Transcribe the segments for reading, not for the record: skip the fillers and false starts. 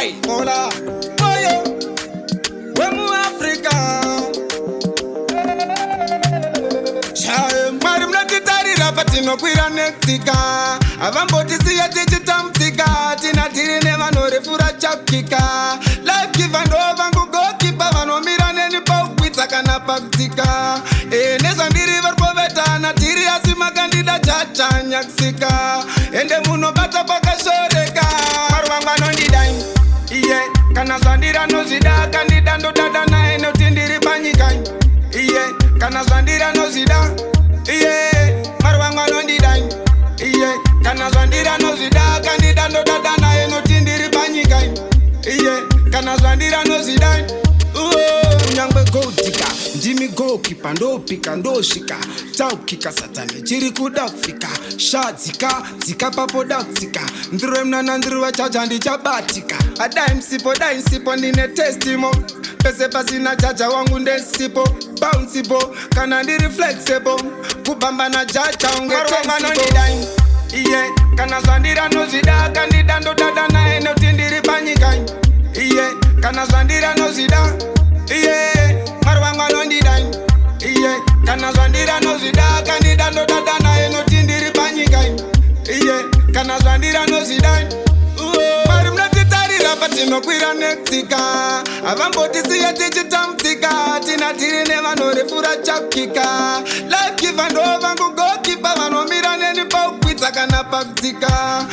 Worldwide. Hola. Oyo. Wemu Africa. Chae. Mari mnatitarira patinokwira netsika. Avambotisiya tichitamtsika. Tina tiri nevanorefura chapkika. Life give and over ngugokipa. Vanomira neni paukwitsa kana pakutsika. Nezvandiri varikovetana. Tiri asi makandida chachanyaksika. Ende munobata pakashoreka. Maruvangwa anondidai. Iye, kana zvandira nozvida. Kandida ndodada naye noti ndiri panyika. Iye, kana zvandira nozvida. Iye, maruvangwa anondidai. Iye, kana zvandira nozvida. Kandida ndodada naye noti ndiri panyika. Iye, kana zvandira nozvida. Nyangwe goldika, ndimi goalkeeper, ndopika ndosvika, taukika satani chiri kuda kufika, shadzika dzika papo dakutsika, ndiro mnana ndiri vachacha ndichabatika, adai msipo ndine testimo, pese pasina chacha wangu ndesipo, bounceable kana ndiri flexible, kupambana chacha unge tensible. Iye, kana zvandira nozvida, kandida ndodada naye noti ndiri panyika. Iye, kana zvandira nozvida. Iye, maruvangwa anondidai. Iye, kana zvandira nozvida. Kandida ndodada naye noti ndiri panyika. Iye, kana zvandira nozvidai. Mari munatitarira patinokwira netsika. Havambotisiya tichitamtsika. Tina tiri nevanorefura chapkika. Life give and over ngugokipa. Vanomira neni paukwitsa kana pakutsika.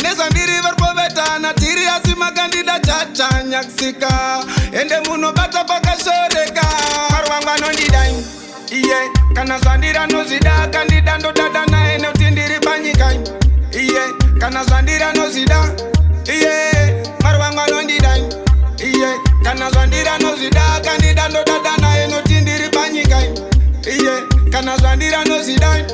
Nezvandiri varikovetana. Tiri asi makandida chachanyaksika. Ende munobata pakashoreka. Maruvangwa anondidai. Iye, kana zvandira nozvida. Kandida ndodada naye noti ndiri panyika. Iye, kana zvandira nozvida. Iye, maruvangwa anondidai. Iye, kana zvandira nozvida. Kandida ndodada naye noti ndiri panyika. Iye, kana zvandira nozvidai.